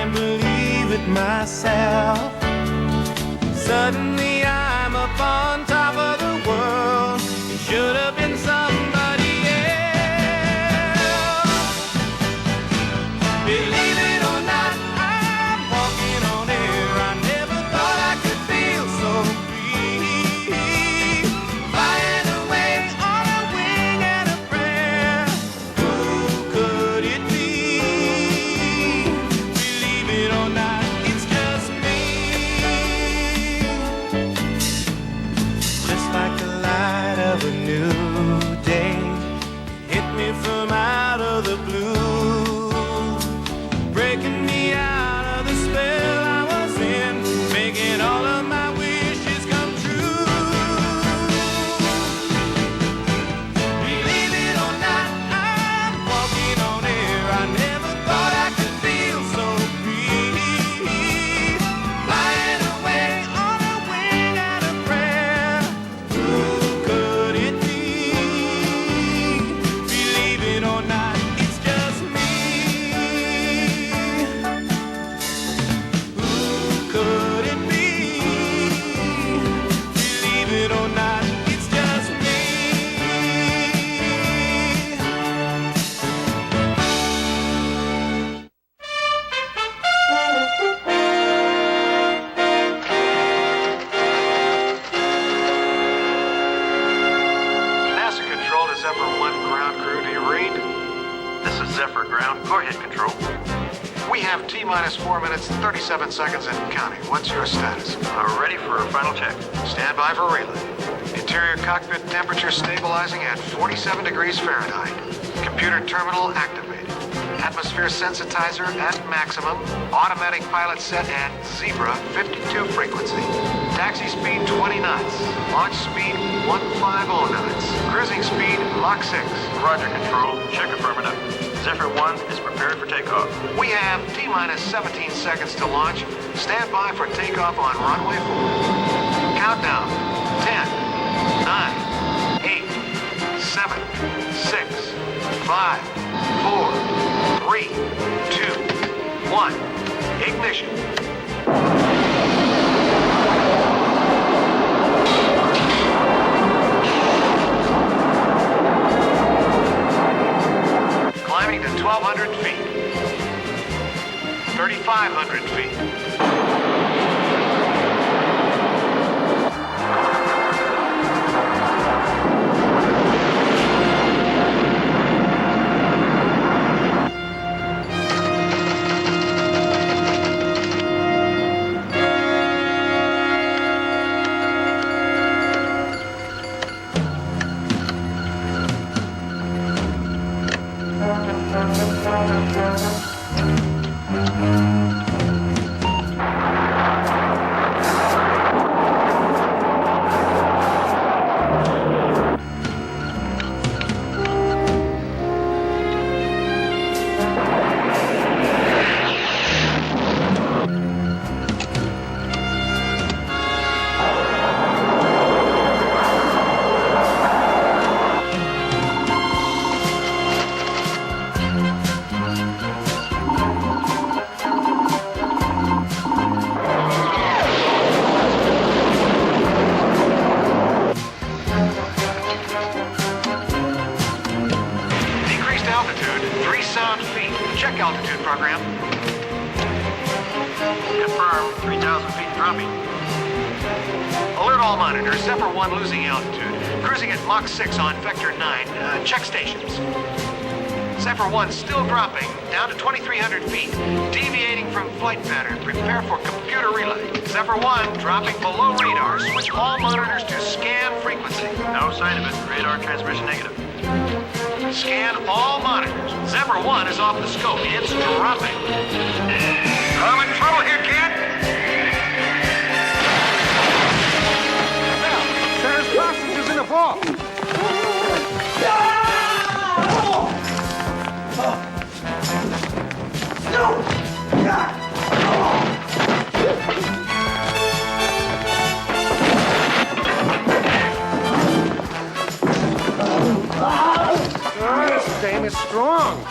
can't believe it myself. Suddenly I'm up on top of the world. It should have been somebody else. Believe it or not, I'm walking on air. I never thought I could feel so free. Flying away on a wing and a prayer. Who could it be? Believe it or not, it's just me. Just like the light of a new day, hit me from out of the blue, breaking me out of the spell I was in, making all of my wishes come true. Believe it or not, I'm walking on air. I never thought I could feel so free. Flying away on a wing and a prayer. Who could it be? Believe it or not, it's just me. Who could it be? Believe it or not, it's just me. NASA Control to Zephyr 1 ground crew. Do you read? This is Zephyr Ground. Go ahead, Control. We have T-minus 4 minutes, 37 seconds and counting. What's your status? Ready for a final check. Stand by for relay. Interior cockpit temperature stabilizing at 47 degrees Fahrenheit. Computer terminal activated. Atmosphere sensitizer at maximum. Automatic pilot set at Zebra 52 frequency. Taxi speed 20 knots. Launch speed 150 knots. Cruising speed Mach 6. Roger, Control. Check affirmative. Zephyr 1 is prepared for takeoff. We have T-minus 17 seconds to launch. Stand by for takeoff on runway 4. Countdown. 10, 9, 8, 7, 6, 5, 4, 3, 2, 1. Ignition. Climbing to 1,200 feet. 3,500 feet. Decreased altitude, 3 sound feet. Check altitude program. Confirm 3,000 feet dropping. Alert all monitors. Zephyr 1 losing altitude. Cruising at Mach 6 on Vector 9. Check stations. Zephyr 1 still dropping, down to 2,300 feet. Deviating from flight pattern. Prepare for computer relay. Zephyr 1 dropping below radar. Switch all monitors to scan frequency. No sign of it. Radar transmission negative. Scan all monitors. Zephyr 1 is off the scope. It's dropping. I'm in trouble here, kid. There's passengers in the vault. This dame is strong.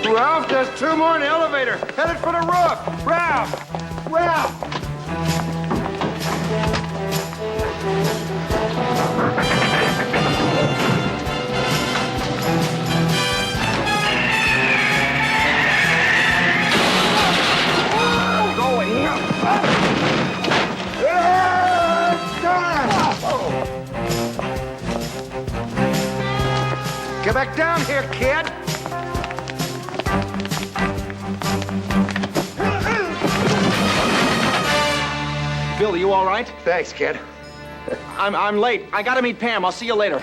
Ralph, there's 2 more in the elevator. Headed for the roof. Ralph! Ralph! Going up. Get back down here, kid. Bill, are you all right? Thanks, kid. I'm late. I gotta meet Pam. I'll see you later.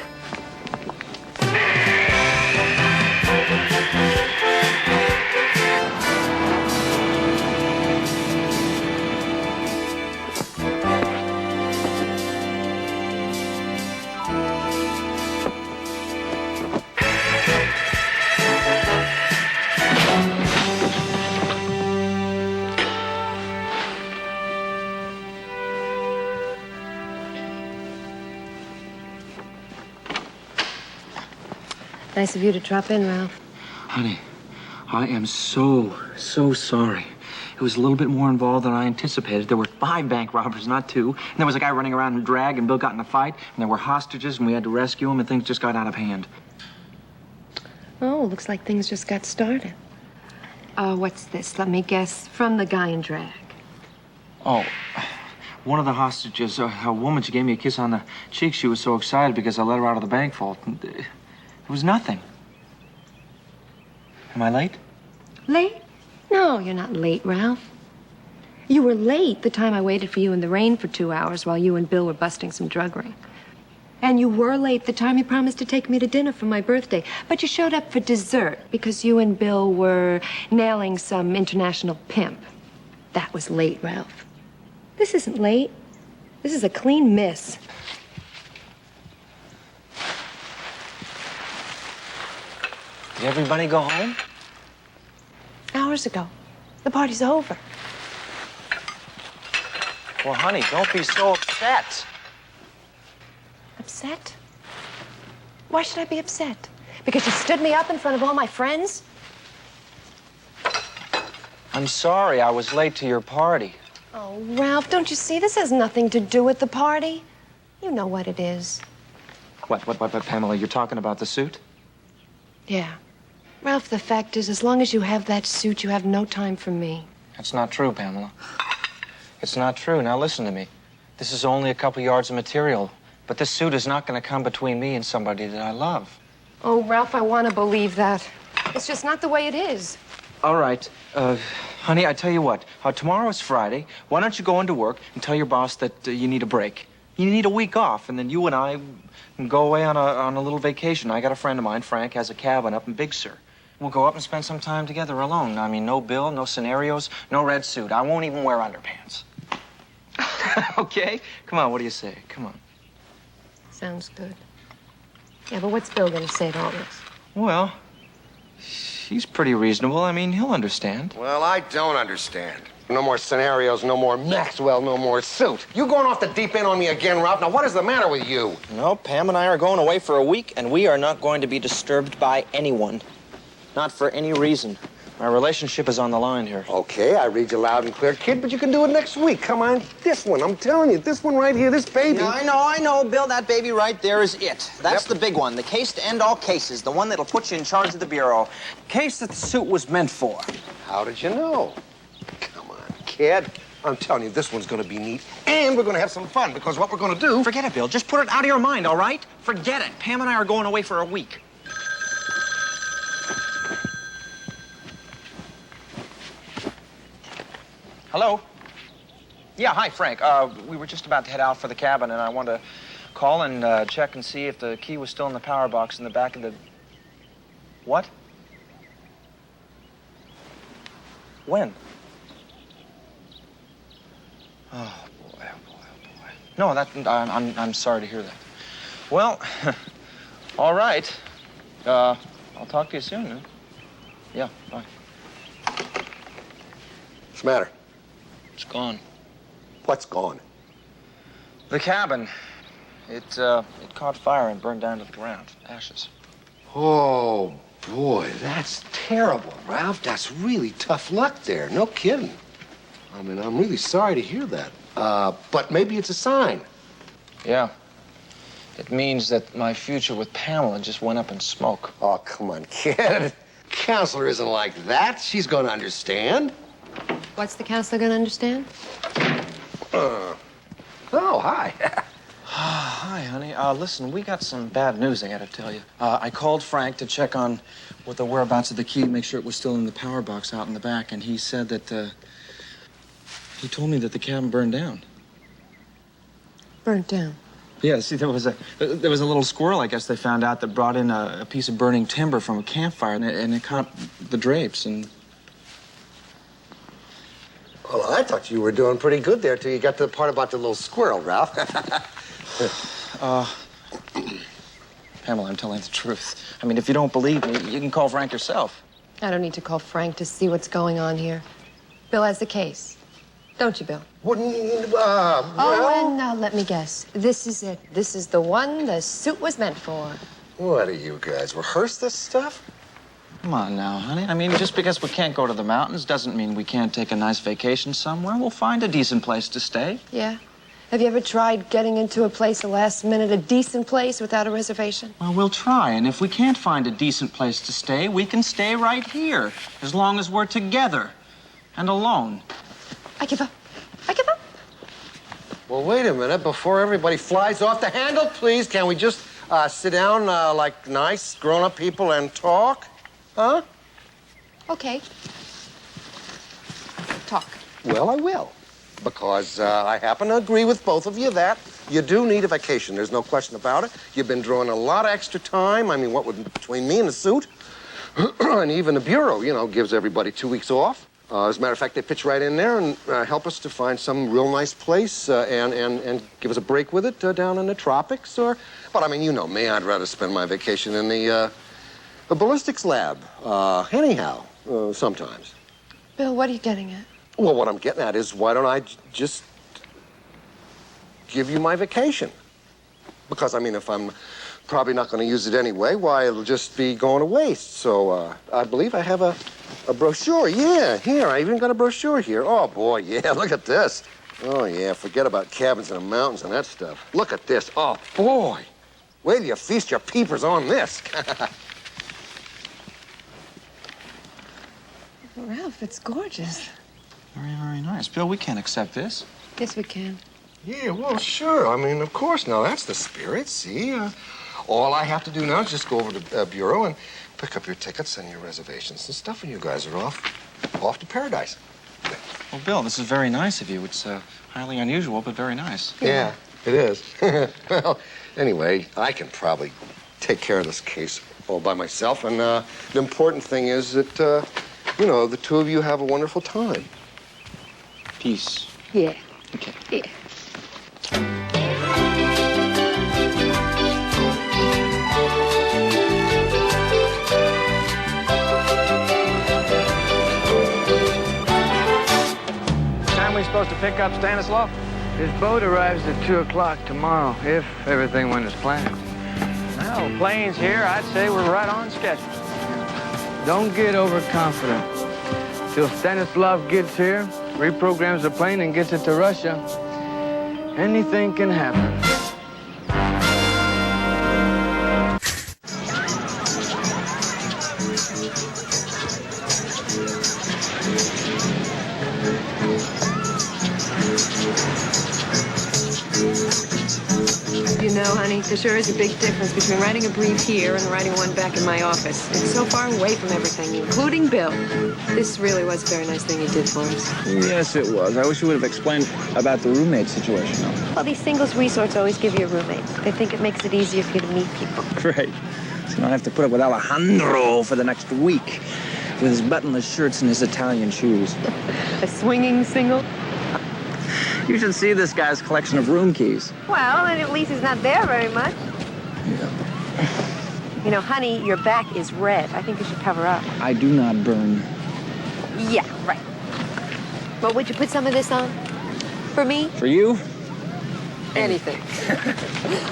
Nice of you to drop in, Ralph. Honey, I am so sorry. It was a little bit more involved than I anticipated. There were 5 bank robbers, not 2. And there was a guy running around in drag, and Bill got in a fight. And there were hostages, and we had to rescue him, and things just got out of hand. Oh, looks like things just got started. What's this? Let me guess. From the guy in drag. Oh, one of the hostages, a woman, she gave me a kiss on the cheek. She was so excited because I let her out of the bank vault. It was nothing. Am I late? Late? No, you're not late, Ralph. You were late the time I waited for you in the rain for 2 hours while you and Bill were busting some drug ring. And you were late the time you promised to take me to dinner for my birthday. But you showed up for dessert because you and Bill were nailing some international pimp. That was late, Ralph. This isn't late. This is a clean miss. Did everybody go home? Hours ago. The party's over. Well, honey, don't be so upset. Upset? Why should I be upset? Because you stood me up in front of all my friends? I'm sorry I was late to your party. Oh, Ralph, don't you see? This has nothing to do with the party. You know what it is. What, Pamela, you're talking about the suit? Yeah. Ralph, the fact is, as long as you have that suit, you have no time for me. That's not true, Pamela. It's not true. Now listen to me. This is only a couple yards of material, but this suit is not going to come between me and somebody that I love. Oh, Ralph, I want to believe that. It's just not the way it is. All right. Honey, I tell you what. Tomorrow is Friday. Why don't you go into work and tell your boss that you need a break? You need a week off, and then you and I can go away on a little vacation. I got a friend of mine, Frank, has a cabin up in Big Sur. We'll go up and spend some time together alone. I mean, no bill, no scenarios, no red suit. I won't even wear underpants. Okay? Come on, what do you say? Come on. Sounds good. Yeah, but what's Bill going to say to all this? Well, he's pretty reasonable. I mean, he'll understand. Well, I don't understand. No more scenarios, no more Maxwell, no more suit. You going off the deep end on me again, Ralph? Now, what is the matter with you? No, Pam and I are going away for a week, and we are not going to be disturbed by anyone. Not for any reason. Our relationship is on the line here. Okay, I read you loud and clear, kid, but you can do it next week. Come on, this one, I'm telling you, this one right here, this baby. Yeah, I know, Bill. That baby right there is it. That's the big one. The case to end all cases. The one that'll put you in charge of the bureau. Case that the suit was meant for. How did you know? Come on, kid. I'm telling you, this one's gonna be neat, and we're gonna have some fun, because what we're gonna do... Forget it, Bill. Just put it out of your mind, all right? Forget it. Pam and I are going away for a week. Hello? Yeah, hi, Frank. We were just about to head out for the cabin, and I wanted to call and check and see if the key was still in the power box in the back of the... What? When? Oh, boy, oh, boy, oh, boy. No, I'm sorry to hear that. Well, all right. I'll talk to you soon, huh? Yeah, bye. What's the matter? It's gone. What's gone? The cabin. It caught fire and burned down to the ground. Ashes. Oh, Boy, that's terrible, Ralph. That's really tough luck there. No kidding. I mean, I'm really sorry to hear that. But maybe it's a sign. Yeah. It means that my future with Pamela just went up in smoke. Oh, come on, kid. Counselor isn't like that. She's going to understand. What's the counselor going to understand? Oh, hi. Hi, honey. Listen, we got some bad news I gotta tell you. I called Frank to check on with the whereabouts of the key, make sure it was still in the power box out in the back, and he said that, he told me that the cabin burned down. Burnt down. Yeah, see, there was a little squirrel, I guess they found out, that brought in a piece of burning timber from a campfire, and it caught the drapes, and... Well, I thought you were doing pretty good there till you got to the part about the little squirrel, Ralph. Pamela, I'm telling the truth. I mean, if you don't believe me, you can call Frank yourself. I don't need to call Frank to see what's going on here. Bill has the case. Don't you, Bill? And let me guess. This is it. This is the one the suit was meant for. What do you guys rehearse this stuff? Come on now, honey. I mean, just because we can't go to the mountains doesn't mean we can't take a nice vacation somewhere. We'll find a decent place to stay. Yeah? Have you ever tried getting into a place the last minute, a decent place, without a reservation? Well, we'll try, and if we can't find a decent place to stay, we can stay right here, as long as we're together and alone. I give up. I give up. Well, wait a minute. Before everybody flies off the handle, please, can we just sit down like nice grown-up people and talk? Huh? Okay. Talk. Well, I will. Because I happen to agree with both of you that you do need a vacation. There's no question about it. You've been drawing a lot of extra time. I mean, what would between me and the suit? And even the Bureau, you know, gives everybody 2 weeks off. As a matter of fact, they pitch right in there and help us to find some real nice place and give us a break with it down in the tropics. But I mean, you know me, I'd rather spend my vacation in the ballistics lab. Anyhow, sometimes. Bill, what are you getting at? Well, what I'm getting at is why don't I just give you my vacation? Because, I mean, if I'm probably not going to use it anyway, why, it'll just be going to waste. So I believe I have a brochure. Yeah, here, I even got a brochure here. Oh, boy, yeah, look at this. Oh, yeah, forget about cabins in the mountains and that stuff. Look at this. Oh, boy. Wait till you feast your peepers on this. Ralph, it's gorgeous. Very, very nice. Bill, we can't accept this. Yes, we can. Yeah, well, sure. I mean, of course. Now, that's the spirit, see? All I have to do now is just go over to the Bureau and pick up your tickets and your reservations and stuff, and you guys are off to paradise. Well, Bill, this is very nice of you. It's highly unusual, but very nice. Yeah, it is. Well, anyway, I can probably take care of this case all by myself, and the important thing is that, you know, the two of you have a wonderful time. Peace. Yeah. Okay. Yeah. Time we supposed to pick up Stanislav? His boat arrives at 2 o'clock tomorrow, if everything went as planned. Well, plane's here. I'd say we're right on schedule. Don't get overconfident. Till Stanislav gets here, reprograms the plane and gets it to Russia, anything can happen. You know, honey, there sure is a big difference between writing a brief here and writing one back in my office. It's so far away from everything, including Bill. This really was a very nice thing you did for us. Yes, it was. I wish you would have explained about the roommate situation, though. Well, these singles resorts always give you a roommate. They think it makes it easier for you to meet people. Great. So now I have to put up with Alejandro for the next week with his buttonless shirts and his Italian shoes. A swinging single? You should see this guy's collection of room keys. Well, and at least he's not there very much. Yeah. You know, honey, your back is red. I think you should cover up. I do not burn. Yeah, right. Well, would you put some of this on? For me? For you? Anything.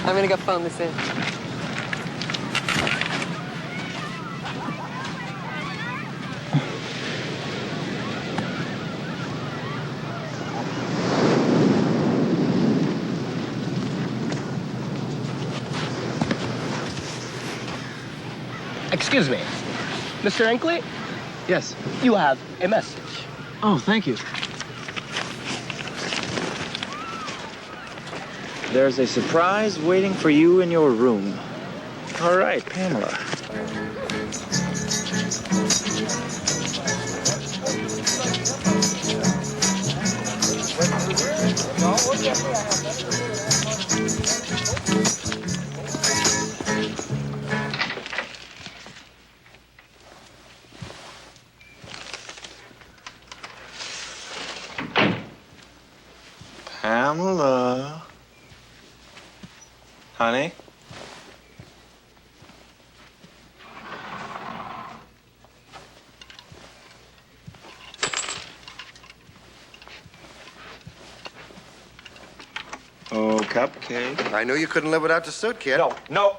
I'm gonna go phone this in. Excuse me. Mr. Enkley, Yes. you have a message. Oh, thank you. There's a surprise waiting for you in your room. All right, Pamela. Pamela. Honey? Oh, cupcake. I knew you couldn't live without the suit, kid. No.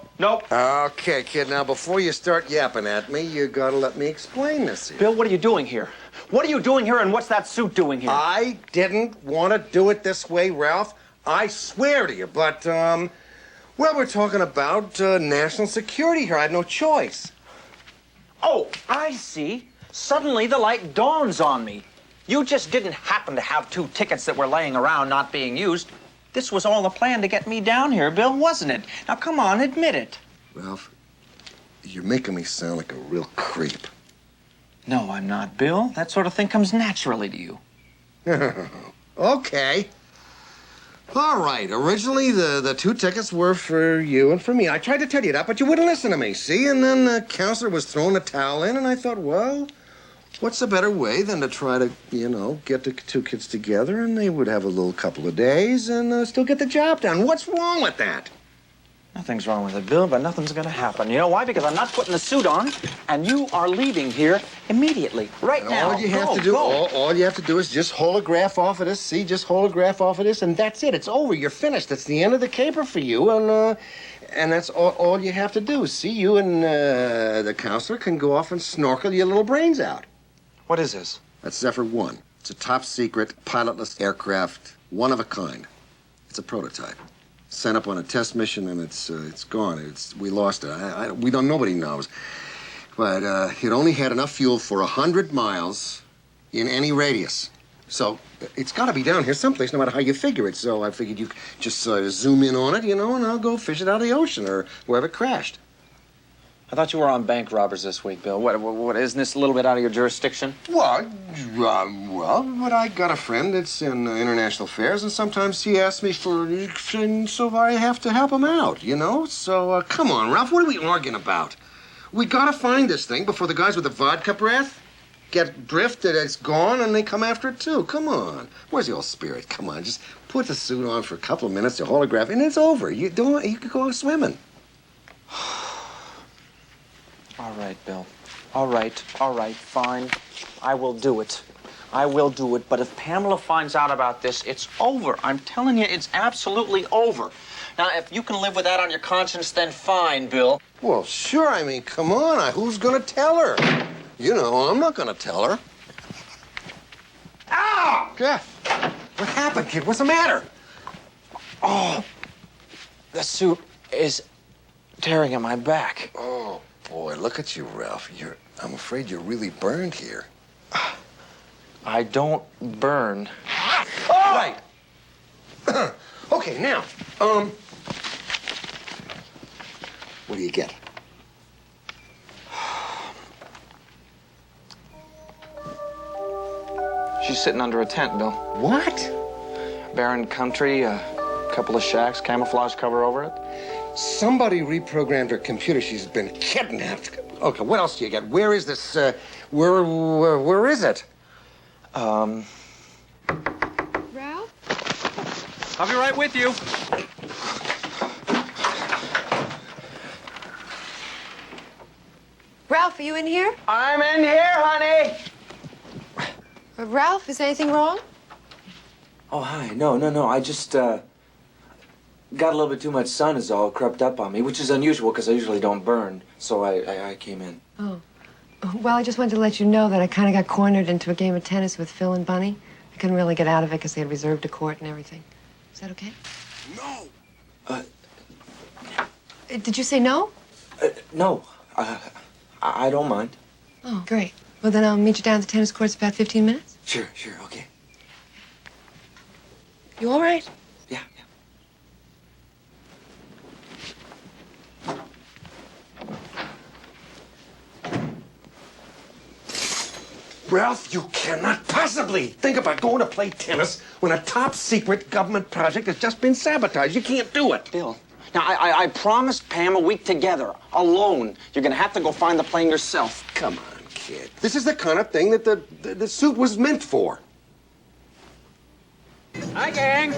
Okay, kid, now before you start yapping at me, you gotta let me explain this here. Bill, what are you doing here? What are you doing here, and what's that suit doing here? I didn't want to do it this way, Ralph. I swear to you, but, well, we're talking about national security here. I had no choice. Oh, I see. Suddenly the light dawns on me. You just didn't happen to have 2 tickets that were laying around not being used. This was all a plan to get me down here, Bill, wasn't it? Now, come on, admit it. Ralph, you're making me sound like a real creep. No, I'm not, Bill. That sort of thing comes naturally to you. Okay. All right. Originally, the 2 tickets were for you and for me. I tried to tell you that, but you wouldn't listen to me, see? And then the counselor was throwing the towel in, and I thought, well, what's a better way than to try to, get the 2 kids together, and they would have a little couple of days and still get the job done. What's wrong with that? Nothing's wrong with it, Bill, but nothing's gonna happen. You know why? Because I'm not putting the suit on, and you are leaving here immediately, right now. All you have to do, all you have to do is just holograph off of this. See, just holograph off of this, and that's it. It's over. You're finished. That's the end of the caper for you, and that's all you have to do. See, you and the counselor can go off and snorkel your little brains out. What is this? That's Zephyr 1. It's a top-secret, pilotless aircraft, one of a kind. It's a prototype. Sent up on a test mission, and it's gone. We lost it. Nobody knows. But it only had enough fuel for 100 miles in any radius. So it's got to be down here someplace, no matter how you figure it. So I figured you could just zoom in on it, and I'll go fish it out of the ocean or wherever it crashed. I thought you were on bank robbers this week, Bill. What isn't this a little bit out of your jurisdiction? Well, but I got a friend that's in international affairs, and sometimes he asks me for, so I have to help him out, So, come on, Ralph, what are we arguing about? We gotta find this thing before the guys with the vodka breath get drift that it's gone and they come after it too. Come on. Where's the old spirit? Come on, just put the suit on for a couple of minutes, the holograph, and it's over. You could go swimming. All right, Bill. All right, fine. I will do it. But if Pamela finds out about this, it's over. I'm telling you, it's absolutely over. Now, if you can live with that on your conscience, then fine, Bill. Well, sure. I mean, come on. Who's gonna tell her? I'm not gonna tell her. Ow! Jeff, what happened, kid? What's the matter? Oh, the suit is tearing at my back. Oh, boy, look at you, Ralph. I'm afraid you're really burned here. I don't burn. Oh! Right. Okay, now, what do you get? She's sitting under a tent, Bill. What? Barren country, a couple of shacks, camouflage cover over it. Somebody reprogrammed her computer. She's been kidnapped. Okay, what else do you get? Where is this, where is it? Ralph? I'll be right with you. Ralph, are you in here? I'm in here, honey. Ralph, is anything wrong? Oh, hi. No. I just, got a little bit too much sun is all crept up on me, which is unusual because I usually don't burn. So I came in. Oh. Well, I just wanted to let you know that I kind of got cornered into a game of tennis with Phil and Bunny. I couldn't really get out of it because they had reserved a court and everything. Is that okay? No. Did you say no? No. I don't mind. Oh, great. Well, then I'll meet you down at the tennis courts in about 15 minutes. Sure, okay. You all right? Yeah. Ralph, you cannot possibly think about going to play tennis when a top-secret government project has just been sabotaged. You can't do it. Bill, now, I promised Pam a week together, alone. You're gonna have to go find the plane yourself. Come on, kid. This is the kind of thing that the suit was meant for. Hi, gang.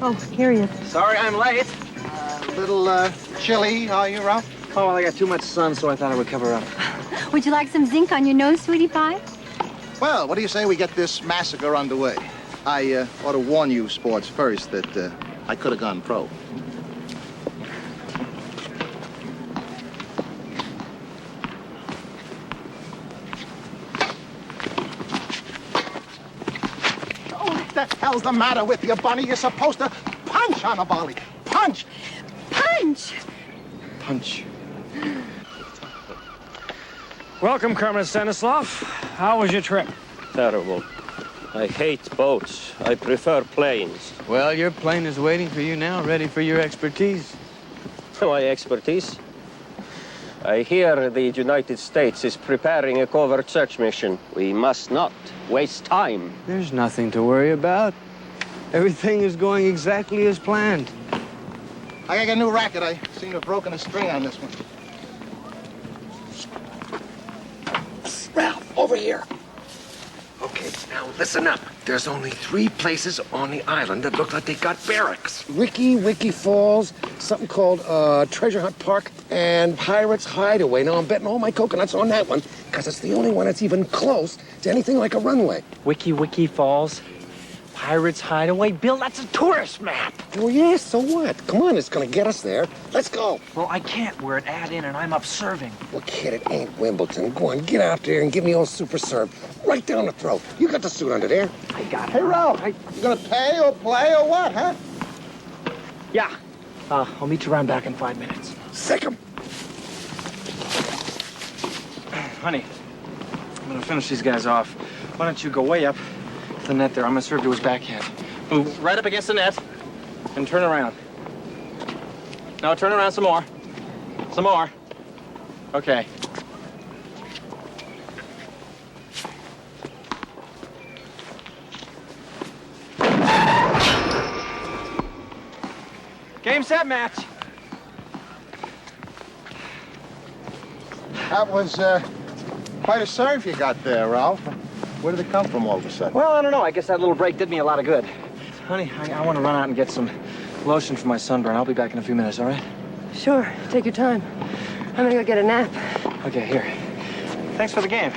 Oh, here he is. Sorry I'm late. A little chilly, are you, Ralph? Oh, well, I got too much sun, so I thought I would cover up. Would you like some zinc on your nose, sweetie pie? Well, what do you say we get this massacre underway? I ought to warn you sports first that I could have gone pro. What the hell's the matter with you, Bunny? You're supposed to punch on a volley. Punch! Punch! Punch. Welcome, Colonel Stanislav. How was your trip? Terrible. I hate boats. I prefer planes. Well, your plane is waiting for you now, ready for your expertise. My expertise? I hear the United States is preparing a covert search mission. We must not waste time. There's nothing to worry about. Everything is going exactly as planned. I got a new racket. I seem to have broken a string on this one. Ralph, over here. Okay, now listen up. There's only 3 places on the island that look like they got barracks. Wiki Falls, something called Treasure Hunt Park, and Pirates Hideaway. Now, I'm betting all my coconuts on that one, because it's the only one that's even close to anything like a runway. Wiki Falls, Pirates Hideaway. Bill, that's a tourist map. Oh, yeah, so what? Come on, it's gonna get us there. Let's go. Well, I can't. We're at add-in, and I'm up serving. Well, kid, it ain't Wimbledon. Go on, get out there and give me old super serve. Right down the throat. You got the suit under there. I got it. Hey, Ralph, you gonna pay or play or what, huh? Yeah. I'll meet you around back in 5 minutes. Sick 'em. Honey, I'm gonna finish these guys off. Why don't you go way up to the net there? I'm gonna serve to his backhand. Move right up against the net and turn around. No, turn around some more. Some more. Okay. Game, set, match. That was quite a serve you got there, Ralph. Where did it come from all of a sudden? Well, I don't know. I guess that little break did me a lot of good. Honey, I want to run out and get some lotion for my sunburn. I'll be back in a few minutes, all right? Sure. Take your time. I'm gonna go get a nap. Okay, here. Thanks for the game.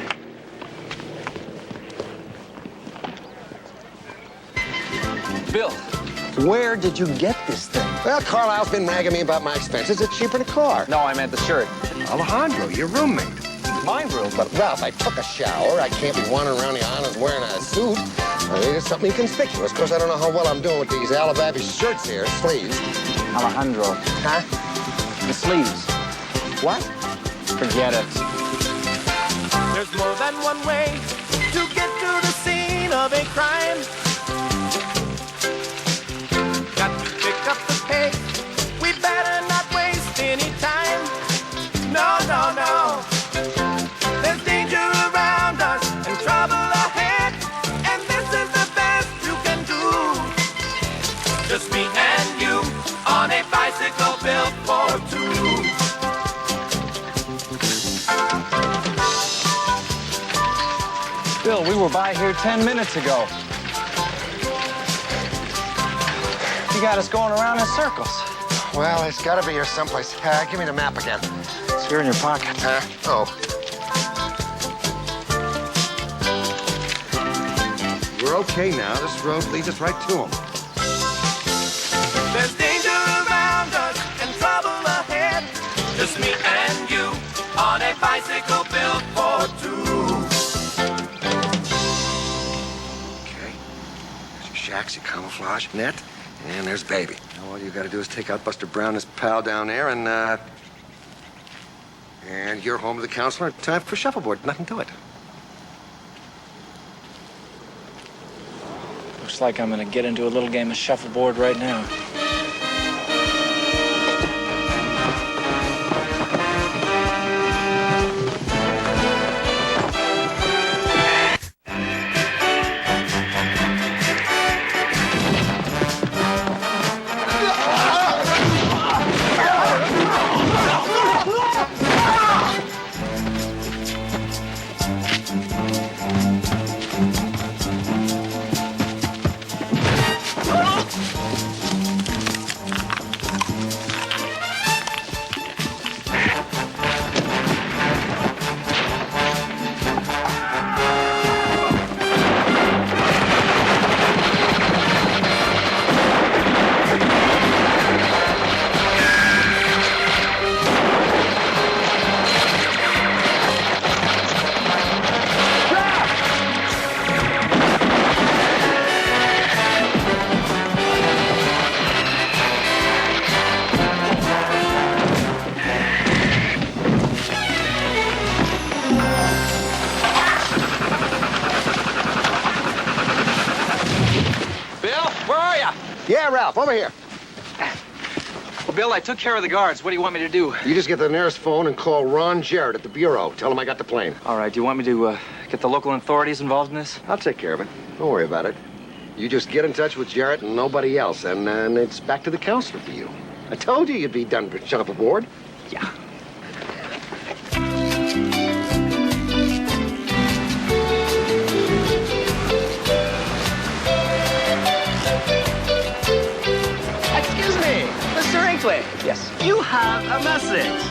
Bill, where did you get this thing? Well, Carlisle's been nagging me about my expenses. It's cheaper than a car. No, I meant the shirt. Alejandro, your roommate. My room. But, Ralph, I took a shower. I can't be wandering around the islands wearing a suit. I needed something conspicuous. Of course, I don't know how well I'm doing with these Alababy shirts here, sleeves. Alejandro. Huh? The sleeves. What? Forget it. There's more than one way to get to the scene of a crime. Got to pick up the pace. We better not waste any time. No, no, no. There's danger around us and trouble ahead. And this is the best you can do. Just me and you on a bicycle built for 2. Bill, we were by here 10 minutes ago. You got us going around in circles. Well, it's got to be here someplace. Give me the map again. It's here in your pocket. Oh. We're okay now. This road leads us right to them. There's danger around us and trouble ahead. Just me and you on a bicycle built for 2. Okay. There's your shacks, your camouflage net, and there's Baby. Now all you got to do is take out Buster Brown, his pal down there, and, And you're home to the counselor. Time for shuffleboard. Nothing to it. Looks like I'm gonna get into a little game of shuffleboard right now. Yeah, Ralph, over here. Well, Bill, I took care of the guards. What do you want me to do? You just get to the nearest phone and call Ron Jarrett at the Bureau. Tell him I got the plane. All right, do you want me to get the local authorities involved in this? I'll take care of it. Don't worry about it. You just get in touch with Jarrett and nobody else, and it's back to the counselor for you. I told you you'd be done for shuffleboard. Yeah. Excuse me, Mr. Inkley. Yes. You have a message.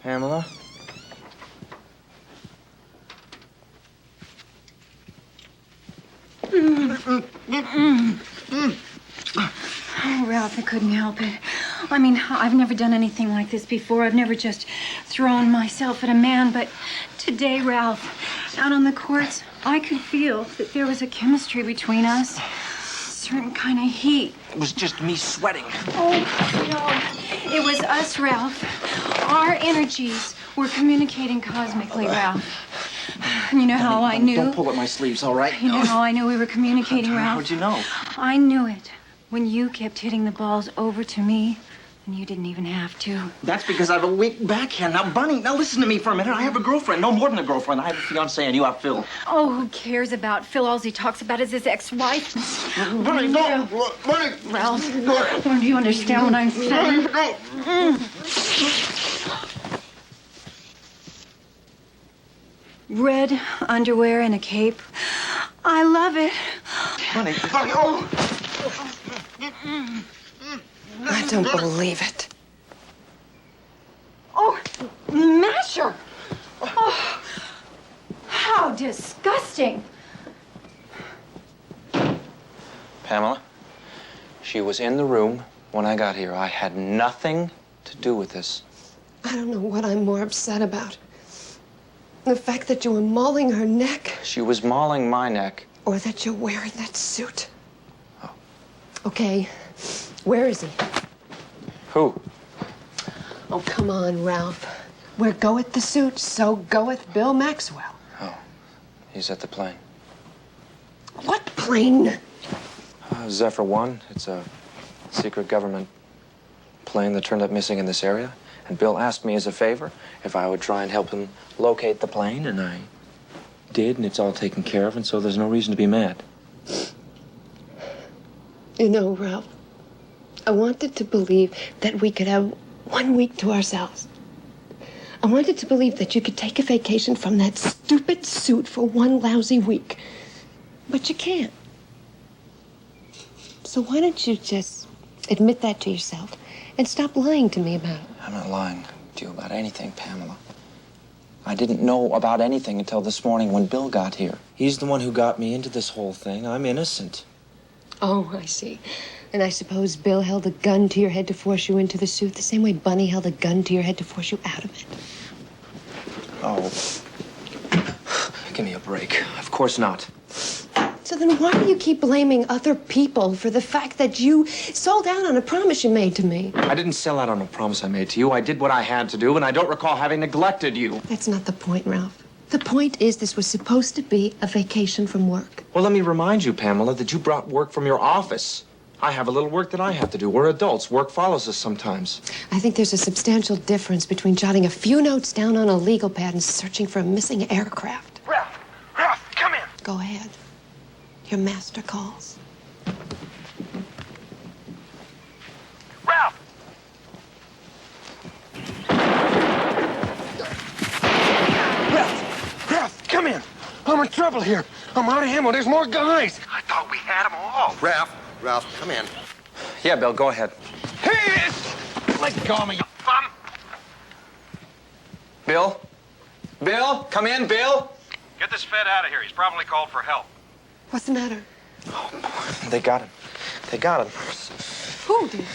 Pamela? Oh, Ralph, I couldn't help it. I mean, I've never done anything like this before. I've never just thrown myself at a man, but today, Ralph, out on the courts, I could feel that there was a chemistry between us. A certain kind of heat. It was just me sweating. Oh, no. It was us, Ralph. Our energies were communicating cosmically, Ralph. You know how I knew? Don't pull at my sleeves, all right? You know how I knew we were communicating, Ralph? How'd you know? I knew it when you kept hitting the balls over to me, and you didn't even have to. That's because I have a weak backhand. Now, Bunny, now listen to me for a minute. I have a girlfriend, no more than a girlfriend. I have a fiancé, and you have Phil. Oh, who cares about Phil? All he talks about is his ex-wife. Bunny, no! Bunny! Ralph, do you understand what I'm saying? Red underwear and a cape. I love it. Bunny, Bunny, oh! I don't believe it. Oh, masher! Oh, how disgusting! Pamela, she was in the room when I got here. I had nothing to do with this. I don't know what I'm more upset about. The fact that you were mauling her neck, She was mauling my neck. or that you're wearing that suit. Oh. Okay, where is he? Who? Oh, come on, Ralph. Where goeth the suit, so goeth Bill Maxwell. Oh, he's at the plane. What plane? Zephyr 1. It's a secret government plane that turned up missing in this area. And Bill asked me as a favor if I would try and help him locate the plane, and I did, and it's all taken care of, and so there's no reason to be mad. You know, Ralph, I wanted to believe that we could have 1 week to ourselves. I wanted to believe that you could take a vacation from that stupid suit for 1 lousy week. But you can't. So why don't you just admit that to yourself and stop lying to me about it? I'm not lying to you about anything, Pamela. I didn't know about anything until this morning when Bill got here. He's the one who got me into this whole thing. I'm innocent. Oh, I see. And I suppose Bill held a gun to your head to force you into the suit the same way Bunny held a gun to your head to force you out of it. Oh. Give me a break. Of course not. So then why do you keep blaming other people for the fact that you sold out on a promise you made to me? I didn't sell out on a promise I made to you. I did what I had to do, and I don't recall having neglected you. That's not the point, Ralph. The point is this was supposed to be a vacation from work. Well, let me remind you, Pamela, that you brought work from your office. I have a little work that I have to do. We're adults. Work follows us sometimes. I think there's a substantial difference between jotting a few notes down on a legal pad and searching for a missing aircraft. Ralph, come in. Go ahead. Your master calls. Ralph! Ralph, come in. I'm in trouble here. I'm out of ammo. There's more guys. I thought we had them all. Ralph, come in. Yeah, Bill, go ahead. Hey, let go of me, you bum. Bill? Bill? Come in, Bill? Get this Fed out of here. He's probably called for help. What's the matter? They got him. They got him. Who did?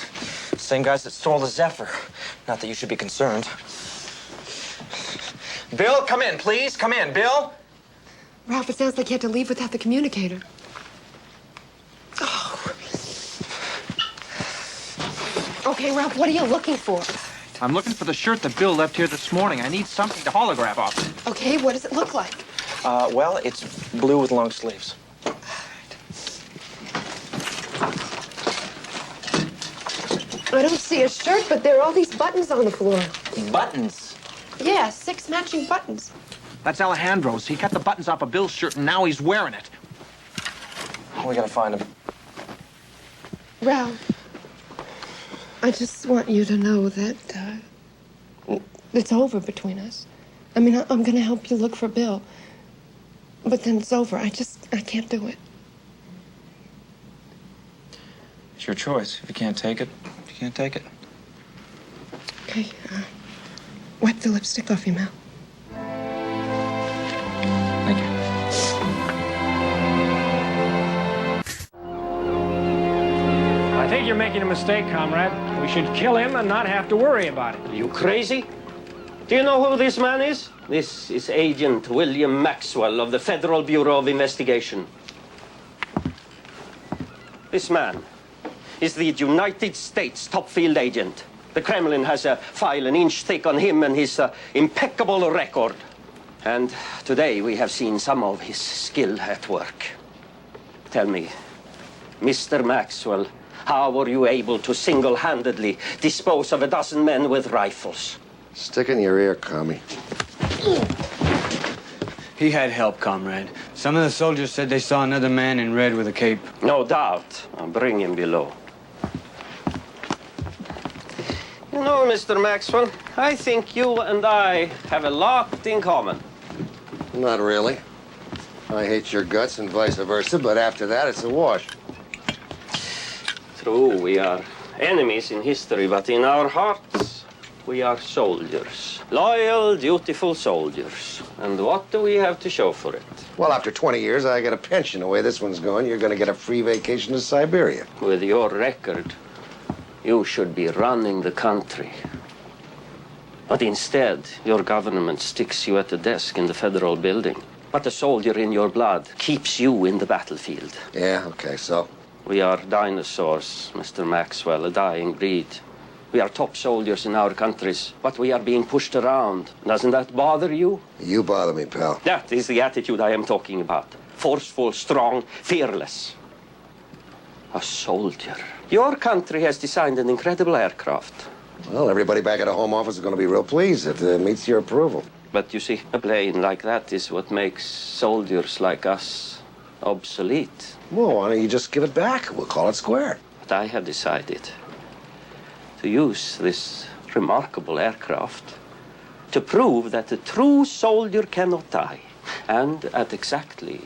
Same guys that stole the Zephyr. Not that you should be concerned. Bill, come in, please. Come in, Bill. Ralph, it sounds like you had to leave without the communicator. Oh. Okay, Ralph, what are you looking for? I'm looking for the shirt that Bill left here this morning. I need something to holograph off. Okay, what does it look like? Well, it's blue with long sleeves. I don't see a shirt, but there are all these buttons on the floor. Buttons? Yeah, 6 matching buttons. That's Alejandro's. He cut the buttons off a Bill's shirt, and now he's wearing it. We gotta find him. Ralph, I just want you to know that it's over between us. I mean, I'm gonna help you look for Bill. But then it's over. I can't do it. It's your choice. If you can't take it, you can't take it. Okay, wipe the lipstick off your mouth. Thank you. I think you're making a mistake, comrade. We should kill him and not have to worry about it. Are you crazy? Do you know who this man is? This is Agent William Maxwell of the Federal Bureau of Investigation. This man is the United States top field agent. The Kremlin has a file an inch thick on him and his impeccable record. And today we have seen some of his skill at work. Tell me, Mr. Maxwell, how were you able to single-handedly dispose of a dozen men with rifles? Stick in your ear, commie. He had help, comrade. Some of the soldiers said they saw another man in red with a cape. No doubt. I'll bring him below. You know, Mr. Maxwell, I think you and I have a lot in common. Not really. I hate your guts and vice versa, but after that, it's a wash. True, we are enemies in history, but in our hearts, we are soldiers. Loyal, dutiful soldiers. And what do we have to show for it? Well, after 20 years, I get a pension. The way this one's going, you're going to get a free vacation to Siberia. With your record, you should be running the country. But instead, your government sticks you at a desk in the federal building. But a soldier in your blood keeps you in the battlefield. Yeah, okay, so? We are dinosaurs, Mr. Maxwell, a dying breed. We are top soldiers in our countries, but we are being pushed around. Doesn't that bother you? You bother me, pal. That is the attitude I am talking about. Forceful, strong, fearless. A soldier. Your country has designed an incredible aircraft. Well, everybody back at the Home Office is going to be real pleased if it meets your approval. But you see, a plane like that is what makes soldiers like us obsolete. Well, why don't you just give it back? We'll call it square. But I have decided to use this remarkable aircraft to prove that a true soldier cannot die. And at exactly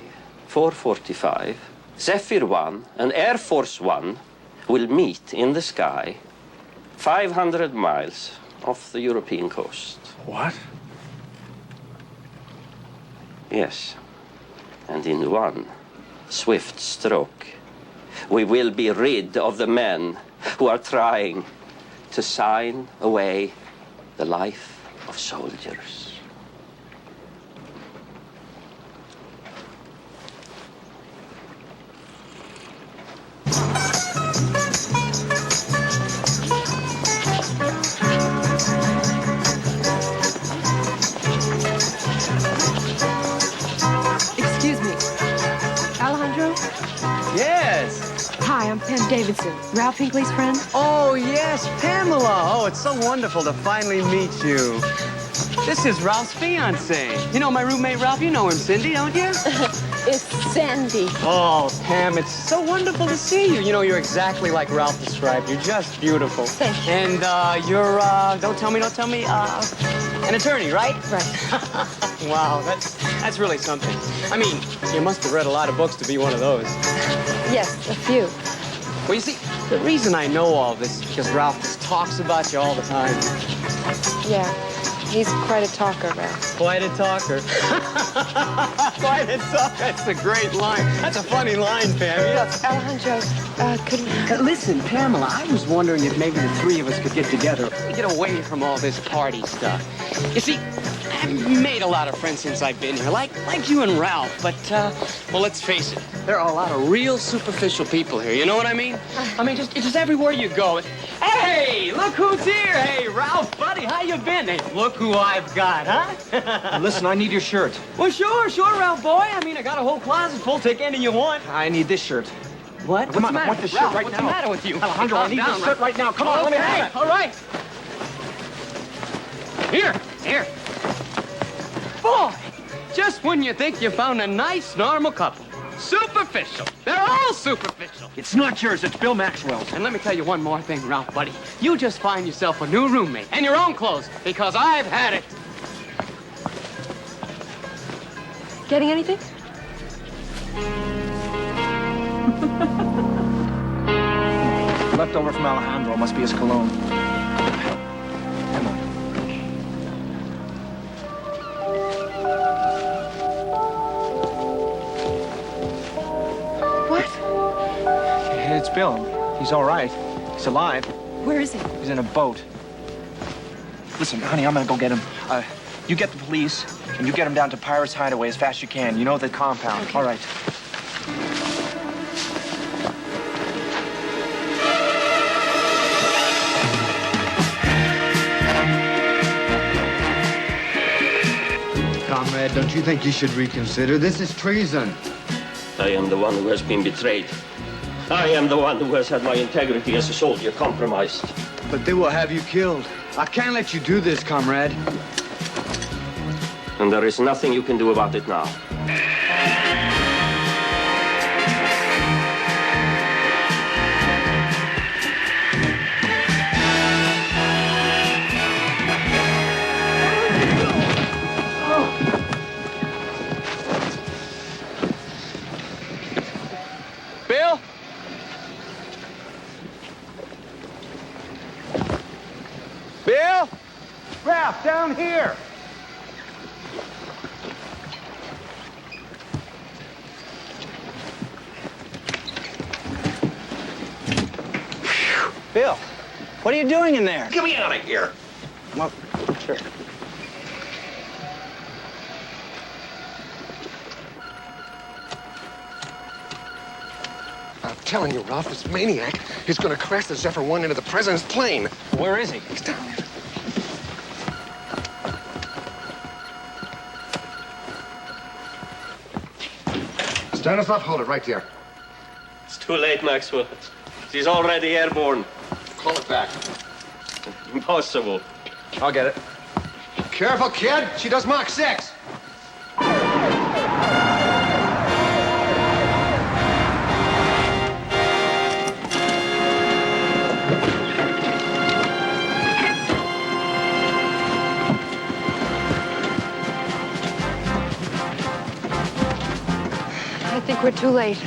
4:45, Zephyr 1 and Air Force 1 will meet in the sky 500 miles off the European coast. What? Yes. And in one swift stroke, we will be rid of the men who are trying to sign away the life of soldiers. Excuse me. Alejandro? Yes. Hi, I'm Pam Davidson, Ralph Hinckley's friend. Oh, yes, Pamela. Oh, it's so wonderful to finally meet you. This is Ralph's fiance. You know my roommate, Ralph? You know him, Cindy, don't you? It's Sandy. Oh, Pam, it's so wonderful to see you. You know, you're exactly like Ralph described. You're just beautiful. Thank you. And you're, don't tell me, an attorney, right? Right. Wow, that's really something. I mean, you must have read a lot of books to be one of those. Yes, a few. Well, you see, the reason I know all this is because Ralph just talks about you all the time. Yeah, he's quite a talker, Ralph. Quite a talker. Quite a talker. That's a great line. That's a funny line, Pam. Alejandro, could we... Listen, Pamela, I was wondering if maybe the three of us could get together. Get away from all this party stuff. You see, I've made a lot of friends since I've been here, like you and Ralph. But, well, let's face it, there are a lot of real superficial people here. You know what I mean? I mean, just everywhere you go. Hey, look who's here. Hey, Ralph, buddy, how you been? Hey, look who I've got, huh? Listen, I need your shirt. Well, sure, Ralph, boy. I mean, I got a whole closet full. Take any you want. I need this shirt. What? Come What's on, the I matter? want this shirt Ralph, right what's now. the matter with you? Alejandro, I need this shirt right now. Come on, let me have it. All right. Here. Boy, just when you think you found a nice, normal couple. Superficial. They're all superficial. It's not yours, it's Bill Maxwell's. And let me tell you one more thing, Ralph, buddy. You just find yourself a new roommate and your own clothes, because I've had it. Getting anything? Leftover from Alejandro, must be his cologne. Come on. What? It's Bill. He's all right. He's alive. Where is he? He's in a boat. Listen, honey, I'm gonna go get him. You get the police, and you get him down to Pirate's Hideaway as fast as you can. You know the compound. Okay. All right. Comrade, don't you think you should reconsider? This is treason. I am the one who has been betrayed. I am the one who has had my integrity as a soldier compromised. But they will have you killed. I can't let you do this, comrade. And there is nothing you can do about it now. Bill? Bill? Ralph, down here! Bill, what are you doing in there? Get me out of here! Well, sure. I'm telling you, Ralph, this maniac is going to crash the Zephyr 1 into the president's plane. Where is he? He's down there. Stanislav, hold it right there. It's too late, Maxwell. She's already airborne. Call it back. Impossible. I'll get it. Careful, kid. She does Mach 6. I think we're too late.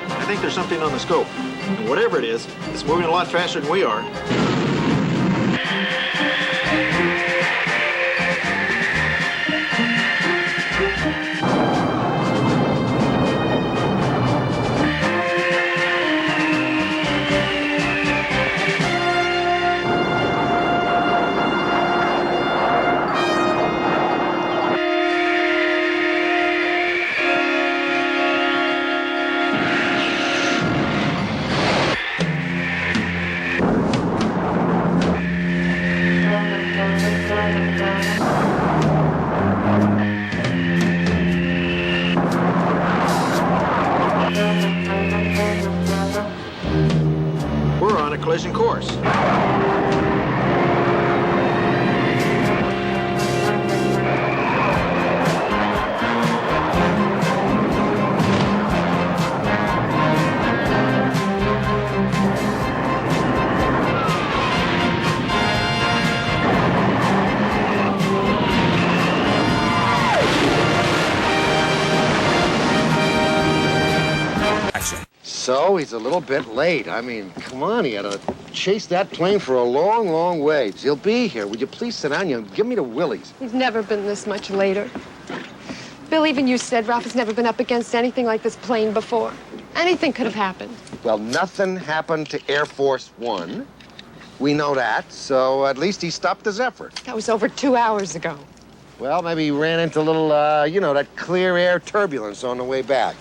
I think there's something on the scope. And whatever it is, it's moving a lot faster than we are. We're on a collision course. So he's a little bit late. I mean, come on, he had to chase that plane for a long, long way. He'll be here. Would you please sit down and give me the willies? He's never been this much later. Bill, even you said Ralph has never been up against anything like this plane before. Anything could have happened. Well, nothing happened to Air Force One. We know that, so at least he stopped his effort. That was over 2 hours ago. Well, maybe he ran into a little, that clear air turbulence on the way back.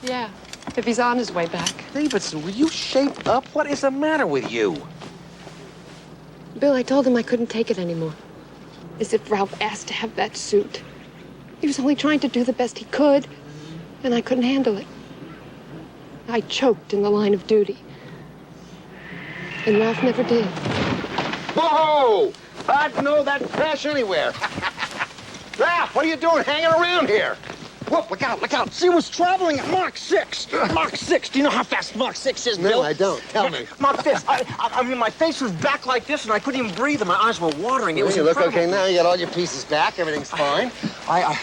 Yeah, if he's on his way back. Davidson, will you shape up? What is the matter with you? Bill, I told him I couldn't take it anymore. As if Ralph asked to have that suit. He was only trying to do the best he could, and I couldn't handle it. I choked in the line of duty. And Ralph never did. Whoa! I'd know that crash anywhere. Ralph, what are you doing hanging around here? Whoop, look out, look out. She was traveling at Mach 6. Mach 6. Do you know how fast Mach 6 is, Bill? No, I don't. Tell me. Mach 6. I mean, my face was back like this, and I couldn't even breathe, and my eyes were watering. It was You look incredible. okay now. You got all your pieces back. Everything's fine. I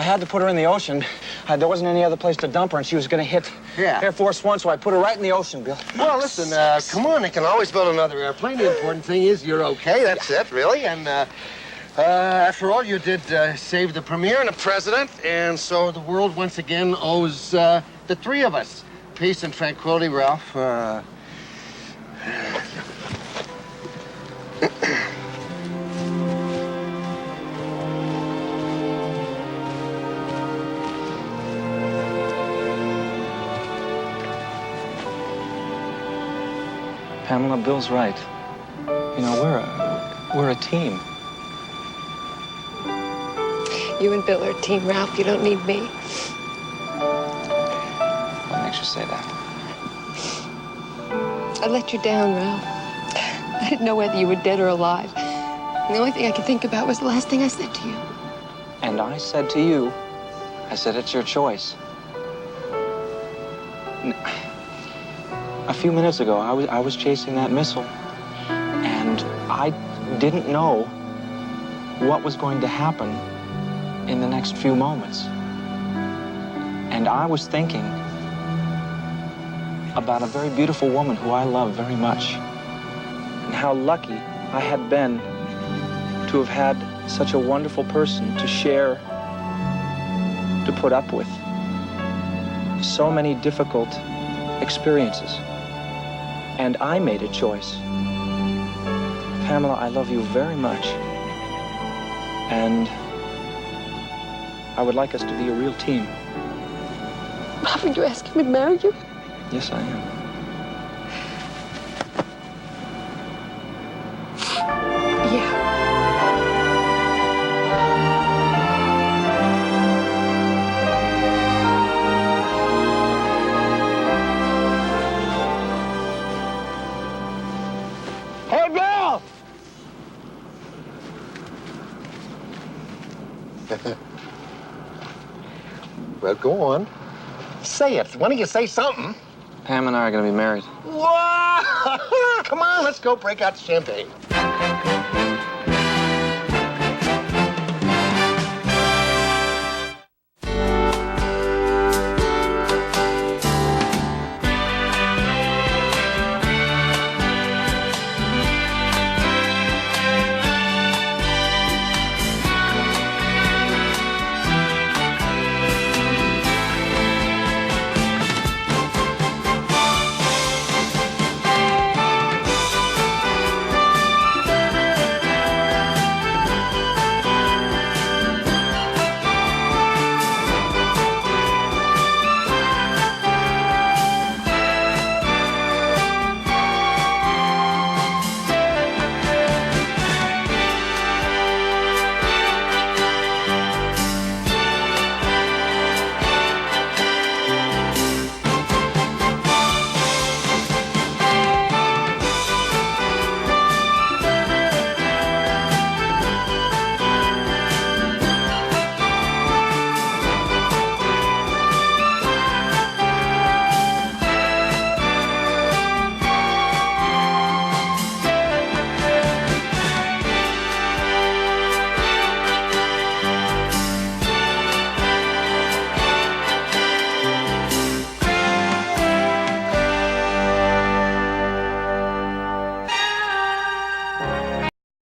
had to put her in the ocean. There wasn't any other place to dump her, and she was going to hit Air Force One, so I put her right in the ocean, Bill. Well, listen, come on. They can always build another airplane. The important thing is you're okay. That's it, really. And after all, you did save the premier and the president, and so the world once again owes the three of us peace and tranquility, Ralph. Pamela, Bill's right. You know, we're a team. You and Bill are a team, Ralph. You don't need me. What makes you say that? I let you down, Ralph. I didn't know whether you were dead or alive. And the only thing I could think about was the last thing I said to you. And I said to you, I said it's your choice. A few minutes ago, I was chasing that missile, and I didn't know what was going to happen in the next few moments. And I was thinking about a very beautiful woman who I love very much, and how lucky I had been to have had such a wonderful person to share, to put up with so many difficult experiences. And I made a choice. Pamela, I love you very much. And I would like us to be a real team. Ralph, are you asking me to marry you? Yes, I am. Yeah. Hey, Bill! Well, go on. Say it. Why don't you say something? Pam and I are going to be married. Whoa! Come on, let's go break out the champagne.